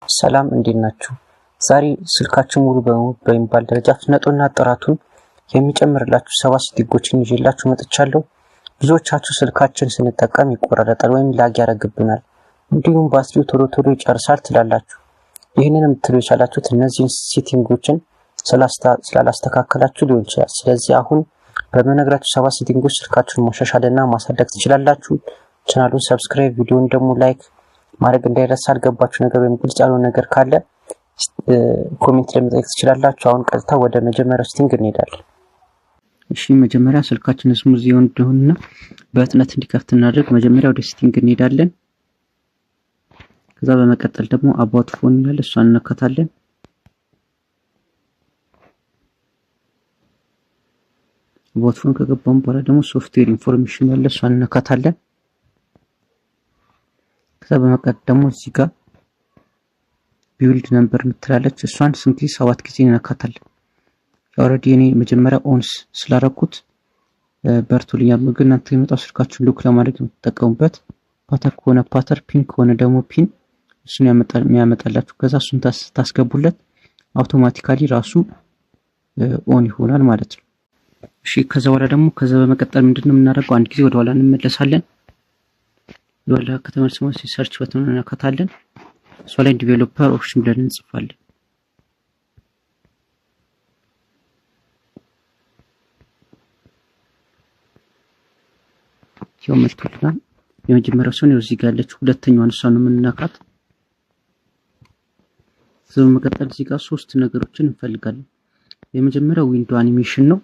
ሰላም እንዴት ናችሁ? ዛሬ ስልካችን ሙሉ በሙሉ በሚባል ደረጃ ፍጥነቱና ጥራቱን የሚጨምርላችሁ 7 ሴቲንጎችን ይዤላችሁ መጥቻለሁ። ብዙዎቻችሁ ስልካችን ስንጠቀም ይቆራረጣል ወይም ላግ ያደርግብናል፣ እንዲሁም ባትሪው ቶሎ ይጨርሳል ትላላችሁ። ይህንንም ትሉ የቻላችሁት እነዚህን ሴቲንጎችን ስላላስተካከላችሁ ሊሆን ይችላል። ስለዚህ አሁን በመነግራችሁ 7 ሴቲንጎች ስልካችሁን ማሻሻልና ማሳደግ ትችላላችሁ። ቻናሉን ሰብስክራይብ፣ ቪዲዮውን ደግሞ ላይክ ማድረግ እንዳይረሳ። አልገባችሁ ነገር ወይም ግልጽ ያልሆነ ነገር ካለ ኮሜንት ላይ መጠየቅ ትችላላችሁ። አሁን ቀጥታ ወደ መጀመሪያው ሴቲንግ እንሄዳለን። እሺ መጀመሪያ ስልካችን ስሙዝ ይሆን እንደሆነና በፍጥነት እንዲከፍት እናድርግ። መጀመሪያ ወደ ሴቲንግ እንሄዳለን። ከዛ በመቀጠል ደግሞ አባውት ፎን ይላል፣ እሷን እንነካታለን። አባውት ፎን ከገባን በኋላ ደግሞ ሶፍትዌር ኢንፎርሜሽን ያለ እሷን እንነካታለን። ከዛ በመቀጠል ደግሞ እዚህ ጋር ቢልድ ነምበር ምትላለች፣ እሷን 7 ጊዜ እንነካታለን። ኦሬዲ እኔ መጀመሪያ ኦንስ ስላደረኩት በርቶልኛል። ግን እናንተ የመጣው ስልካችሁን ሎክ ለማድረግ የምትጠቀሙበት ፓተር ከሆነ ፓተር፣ ፒን ከሆነ ደግሞ ፒን እሱን ያመጣላችሁ። ከዛ እሱን ታስገቡለት አውቶማቲካሊ ራሱ ኦን ይሆናል ማለት ነው። እሺ ከዛ በመቀጠል ምንድነው የምናደርገው? አንድ ጊዜ ወደ ኋላ እንመለሳለን። ወላ ከተመልሰን ሰርች በተን እንነካታለን። እሷ ላይ ዲቨሎፐር ኦፕሽን ብለን እንጽፋለን። ይሄው መጥቶልናል። የመጀመሪያው ሰው ነው እዚህ ጋር ያለችው፣ ሁለተኛዋን እሷ ነው የምንነካት። ስለዚህ በመቀጠል እዚህ ጋር 3 ነገሮችን እንፈልጋለን። የመጀመሪያው ዊንዶ አኒሜሽን ነው፣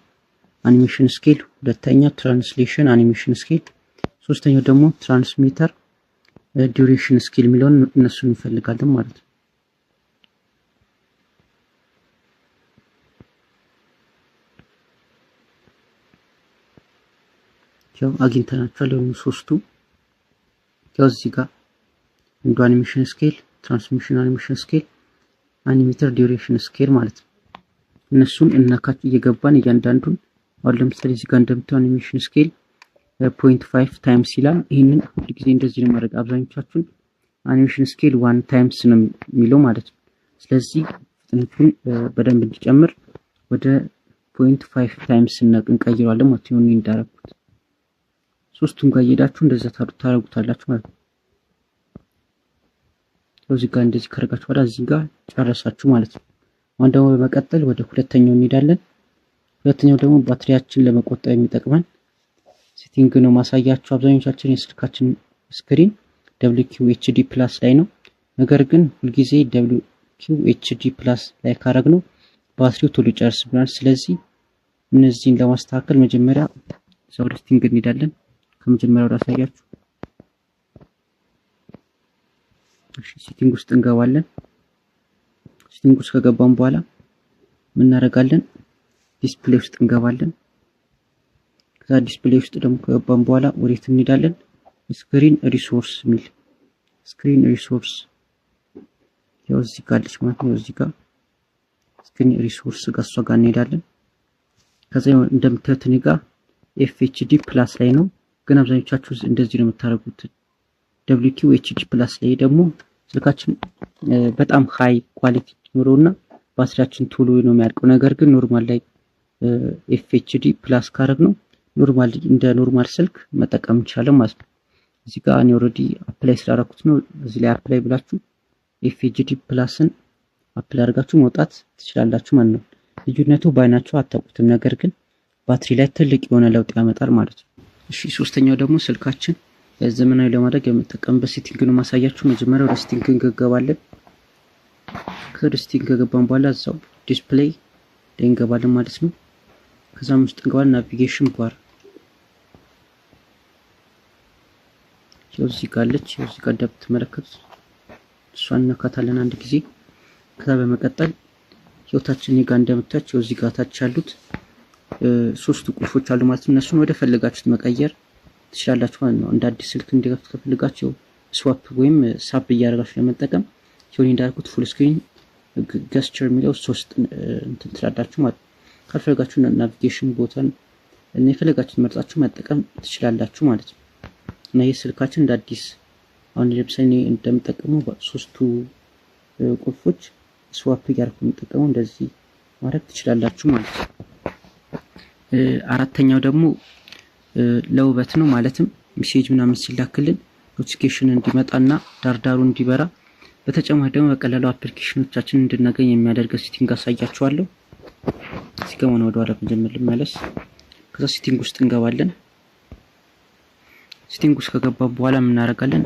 አኒሜሽን ስኬል። ሁለተኛ ትራንስሌሽን አኒሜሽን ስኬል። ሶስተኛው ደግሞ ትራንስሚተር ዱሬሽን ስኬል የሚለውን እነሱን እንፈልጋለን ማለት ነው። ያው አግኝተናቸዋል ሶስቱ። ያው እዚህ ጋር ዊንዶ አኒሜሽን ስኬል፣ ትራንስሚሽን አኒሜሽን ስኬል፣ አኒሜተር ዱሬሽን ስኬል ማለት ነው። እነሱን እንነካቸው እየገባን እያንዳንዱን። አሁን ለምሳሌ እዚህ ጋር እንደምታዩ አኒሜሽን ስኬል 0.5 ታይምስ ይላል። ይሄንን ሁሉ ጊዜ እንደዚህ ነው ማድረግ። አብዛኞቻችሁን አኒሜሽን ስኬል 1 ታይምስ ነው የሚለው ማለት ነው። ስለዚህ ፍጥነቱን በደንብ እንዲጨምር ወደ 0.5 ታይምስ እንቀይረዋለን ማለት ነው። እንዳረኩት ሶስቱን ጋር እየሄዳችሁ እንደዛ ታረጉታላችሁ ማለት ነው። እዚህ ጋር እንደዚህ ካረጋችሁ በኋላ እዚህ ጋር ጨረሳችሁ ማለት ነው። አሁን ደግሞ በመቀጠል ወደ ሁለተኛው እንሄዳለን። ሁለተኛው ደግሞ ባትሪያችን ለመቆጠብ የሚጠቅመን ሴቲንግ ነው ማሳያችሁ። አብዛኞቻችን የስልካችን ስክሪን WQHD+ ላይ ነው። ነገር ግን ሁልጊዜ WQHD+ ላይ ካረግነው ባትሪው ቶሎ ይጨርስብናል። ስለዚህ እነዚህን ለማስተካከል መጀመሪያ ወደ ሴቲንግ እንሄዳለን። ከመጀመሪያው ላሳያችሁ። እሺ ሴቲንግ ውስጥ እንገባለን። ሴቲንግ ውስጥ ከገባን በኋላ ምን እናደርጋለን? ዲስፕሌይ ውስጥ እንገባለን። ከዛ ዲስፕሌይ ውስጥ ደግሞ ከገባን በኋላ ወዴት እንሄዳለን? ስክሪን ሪሶርስ ሚል ስክሪን ሪሶርስ ያው እዚህ ጋር አለች ማለት ነው። እዚህ ጋር ስክሪን ሪሶርስ ጋር እሷ ጋር እንሄዳለን። ከዛ እንደምታዩት እኔ ጋር FHD+ ላይ ነው፣ ግን አብዛኞቻችሁ እንደዚህ ነው የምታረጉት። WQHD+ ላይ ደግሞ ስልካችን በጣም ሃይ ኳሊቲ ኖሮና ባትሪያችን ቶሎ ነው የሚያልቀው። ነገር ግን ኖርማል ላይ FHD+ ካረግነው ኖርማል እንደ ኖርማል ስልክ መጠቀም እንችላለን ማለት ነው። እዚህ ጋር እኔ ኦሬዲ አፕላይ ስላደረኩት ነው። እዚህ ላይ አፕላይ ብላችሁ FHD+ን አፕላይ አድርጋችሁ መውጣት ትችላላችሁ ማለት ነው። ልዩነቱ ባይናችሁ አታውቁትም፣ ነገር ግን ባትሪ ላይ ትልቅ የሆነ ለውጥ ያመጣል ማለት ነው። እሺ ሶስተኛው ደግሞ ስልካችን ዘመናዊ ለማድረግ የምንጠቀምበት ሴቲንግ ነው ማሳያችሁ። መጀመሪያ ወደ ሴቲንግ እንገባለን። ከሴቲንግ ከገባን በኋላ እዛው ዲስፕሌይ ላይ እንገባለን ማለት ነው። ከዛም ውስጥ እንገባለን ናቪጌሽን ባር እዚህ ጋር አለች። እዚህ ጋር እንደምትመለከቱት እሷን እንነካታለን አንድ ጊዜ። ከዛ በመቀጠል ህይወታችን ጋር እንደምታችሁ እዚህ ጋር ታች ያሉት 3 ቁልፎች አሉ ማለት ነው። እነሱን ወደ ፈለጋችሁት መቀየር ትችላላችሁ ማለት ነው። እንደ አዲስ ስልክ እንዲከፍት ከፈለጋችሁ ስዋፕ ወይም ሳብ እያደረጋችሁ ለመጠቀም ሲሆን እንዳልኩት ፉል ስክሪን ገስቸር የሚለው 3 እንትን ትላላችሁ ማለት ነው። ካልፈለጋችሁ ናቪጌሽን ቦታን እና የፈለጋችሁት መርጣችሁ መጠቀም ትችላላችሁ ማለት ነው። እና ይህ ስልካችን እንደ አዲስ አሁን ለምሳሌ እንደምጠቀመው 3 ቁልፎች ስዋፕ እያደረኩ የምጠቀመው እንደዚህ ማድረግ ትችላላችሁ ማለት ነው። አራተኛው ደግሞ ለውበት ነው። ማለትም ሜሴጅ ምናምን ሲላክልን ኖቲፊኬሽን እንዲመጣና ዳርዳሩ እንዲበራ፣ በተጨማሪ ደግሞ በቀላሉ አፕሊኬሽኖቻችንን እንድናገኝ የሚያደርግ ሴቲንግ አሳያችኋለሁ። እዚህ ጋር ወደ ኋላ ልመለስ። ከዛ ሴቲንግ ውስጥ እንገባለን። ሴቲንግ ውስጥ ከገባን በኋላ ምን እናደርጋለን?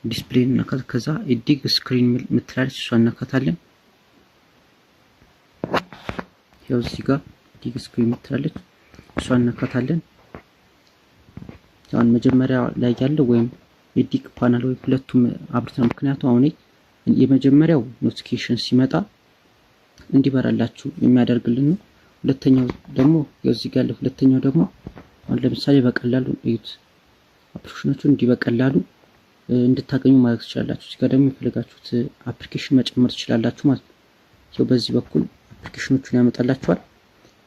ዲስፕሌይ እና ከዛ ኤዲግ ስክሪን ምትላለች እሷ እናካታለን። ያው እዚህ ጋር ኤዲግ ስክሪን ምትላለች እሷ እናካታለን። አሁን መጀመሪያ ላይ ያለው ወይም ኤዲግ ፓናል ወይ ሁለቱም አብርተን፣ ምክንያቱም አሁን የመጀመሪያው ኖቲፊኬሽን ሲመጣ እንዲበራላችሁ የሚያደርግልን ነው። ሁለተኛው ደግሞ እዚህ ጋር ያለው ሁለተኛው ደግሞ አሁን ለምሳሌ በቀላሉ እዩት፣ አፕሊኬሽኖቹን እንዲህ በቀላሉ እንድታገኙ ማድረግ ትችላላችሁ። እዚህ ጋር ደግሞ የፈለጋችሁት አፕሊኬሽን መጨመር ትችላላችሁ ማለት ነው። ያው በዚህ በኩል አፕሊኬሽኖቹን ያመጣላችኋል።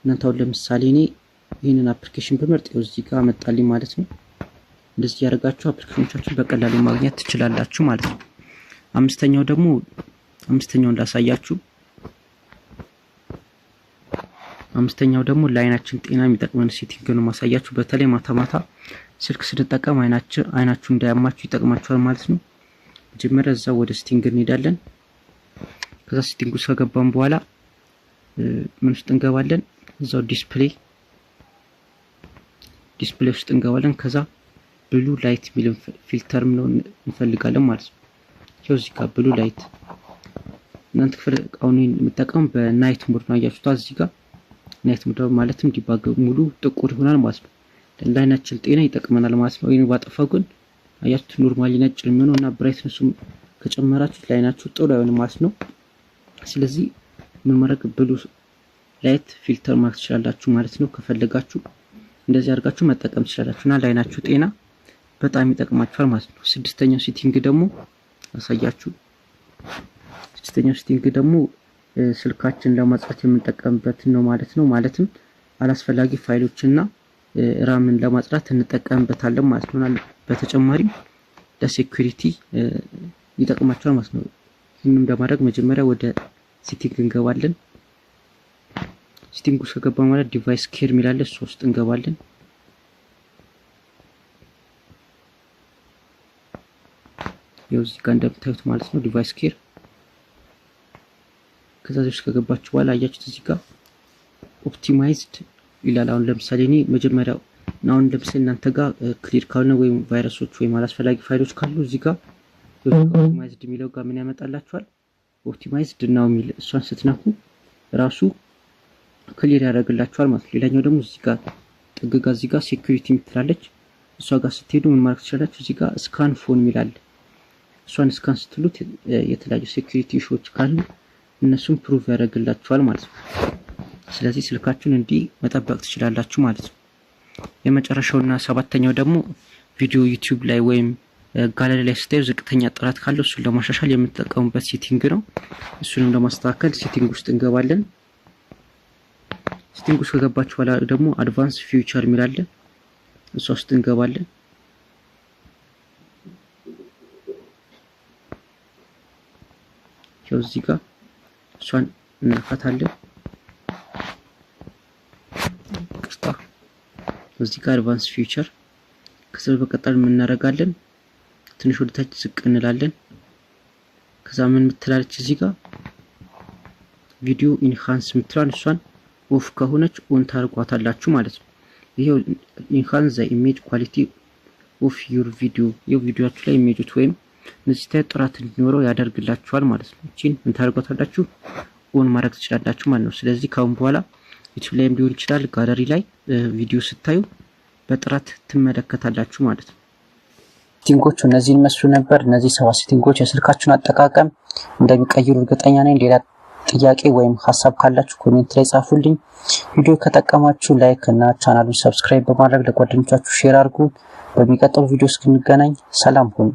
እናንተ አሁን ለምሳሌ እኔ ይህንን አፕሊኬሽን በመርጥ ያው እዚህ ጋር አመጣልኝ ማለት ነው። እንደዚህ ያደርጋችሁ አፕሊኬሽኖቻችሁን በቀላሉ ማግኘት ትችላላችሁ ማለት ነው። አምስተኛውን ላሳያችሁ። አምስተኛው ደግሞ ለአይናችን ጤና የሚጠቅመን ሴቲንግ ነው ማሳያችሁ። በተለይ ማታ ማታ ስልክ ስንጠቀም አይናችሁ እንዳያማችሁ ይጠቅማችኋል ማለት ነው። መጀመሪያ እዛው ወደ ሴቲንግ እንሄዳለን። ከዛ ሴቲንግ ውስጥ ከገባን በኋላ ምን ውስጥ እንገባለን? እዛው ዲስፕሌይ ውስጥ እንገባለን። ከዛ ብሉ ላይት ሚል ፊልተር ነው እንፈልጋለን ማለት ነው። ይኸው እዚህ ጋር ብሉ ላይት እናንተ አሁን የምጠቀሙ በናይት ሞድ ነው። አያችሁት እዚህ ጋር ናይት ሞድ ማለትም ዲባግ ሙሉ ጥቁር ይሆናል ማለት ነው። ለአይናችን ጤና ይጠቅመናል ማለት ነው። ይሄን ባጠፋው ግን አያችሁት ኖርማሊ ነጭ የሚሆነው እና ብራይትነሱም ከጨመራችሁ ለአይናችሁ ጥሩ አይሆንም ማለት ነው። ስለዚህ ምን ማድረግ ብሉ ላይት ፊልተር ማድረግ ትችላላችሁ ማለት ነው። ከፈለጋችሁ እንደዚህ አድርጋችሁ መጠቀም ትችላላችሁና ለአይናችሁ ጤና በጣም ይጠቅማችኋል ማለት ነው። ስድስተኛው ሴቲንግ ደግሞ አሳያችሁ። ስድስተኛው ሴቲንግ ደግሞ ስልካችን ለማጽዳት የምንጠቀምበት ነው ማለት ነው። ማለትም አላስፈላጊ ፋይሎችና ራምን ለማጽዳት እንጠቀምበታለን ማለት ነው። በተጨማሪም ለሴኩሪቲ ይጠቅማችኋል ማለት ነው። ይህንን ለማድረግ መጀመሪያ ወደ ሴቲንግ እንገባለን። ሴቲንግ ውስጥ ከገባን ማለት ዲቫይስ ኬር የሚላለ እሱ ውስጥ እንገባለን። ያው እዚህ ጋር እንደምታዩት ማለት ነው ዲቫይስ ኬር። ከዛ ውስጥ ከገባችሁ በኋላ አያችሁት እዚህ ጋር ኦፕቲማይዝድ ይላል። አሁን ለምሳሌ እኔ መጀመሪያው አሁን ለምሳሌ እናንተ ጋር ክሊር ካልሆነ ወይም ቫይረሶች ወይም አላስፈላጊ ፋይሎች ካሉ እዚህ ጋር ኦፕቲማይዝድ የሚለው ጋር ምን ያመጣላችኋል? ኦፕቲማይዝድ ነው የሚል እሷን ስትነኩ ራሱ ክሊር ያደርግላችኋል ማለት ነው። ሌላኛው ደግሞ እዚህ ጋር ጥግ ጋር እዚህ ጋር ሴኩሪቲ የምትላለች እሷ ጋር ስትሄዱ ምን ማድረግ ትችላላችሁ? እዚህ ጋር ስካን ፎን የሚላል እሷን ስካን ስትሉት የተለያዩ ሴኩሪቲ ኢሹዎች ካሉ እነሱን ፕሩቭ ያደርግላችኋል ማለት ነው። ስለዚህ ስልካችሁን እንዲህ መጠበቅ ትችላላችሁ ማለት ነው። የመጨረሻውና ሰባተኛው ደግሞ ቪዲዮ ዩቲዩብ ላይ ወይም ጋለሪ ላይ ስታዩ ዝቅተኛ ጥራት ካለው እሱን ለማሻሻል የምንጠቀሙበት ሴቲንግ ነው። እሱንም ለማስተካከል ሴቲንግ ውስጥ እንገባለን። ሴቲንግ ውስጥ ከገባችሁ በኋላ ደግሞ አድቫንስ ፊውቸር የሚላለ እሱ ውስጥ እንገባለን። ያው እዚህ ጋር እሷን እናካታለን። እዚህ ጋር አድቫንስ ፊውቸር ከዛ በቀጣይ ምን እናደርጋለን? ትንሽ ወደ ታች ዝቅ እንላለን። ከዛ ምን ምትላለች እዚህ ጋር ቪዲዮ ኢንሃንስ ምትላል እሷን ኦፍ ከሆነች ኦን ታርጓታላችሁ ማለት ነው። ይሄው ኢንሃንስ ዘ ኢሜጅ ኳሊቲ ኦፍ ዩር ቪዲዮ የቪዲዮአችሁ ላይ ኢሜጆች ወይም እነዚህ ጥራት እንዲኖረው ያደርግላችኋል ማለት ነው። እቺን ምን ታርጓታላችሁ? ኦን ማድረግ ትችላላችሁ ማለት ነው። ስለዚህ ካሁን በኋላ ዩቲዩብ ላይም ሊሆን ይችላል ጋለሪ ላይ ቪዲዮ ስታዩ በጥራት ትመለከታላችሁ ማለት ነው። ሴቲንጎቹ እነዚህን መስሉ ነበር። እነዚህ 7 ሴቲንጎች የስልካችሁን አጠቃቀም እንደሚቀይሩ እርግጠኛ ነኝ። ሌላ ጥያቄ ወይም ሀሳብ ካላችሁ ኮሜንት ላይ ጻፉልኝ። ቪዲዮ ከጠቀማችሁ ላይክ እና ቻናሉን ሰብስክራይብ በማድረግ ለጓደኞቻችሁ ሼር አድርጉ። በሚቀጥለው ቪዲዮ እስክንገናኝ ሰላም ሁኑ።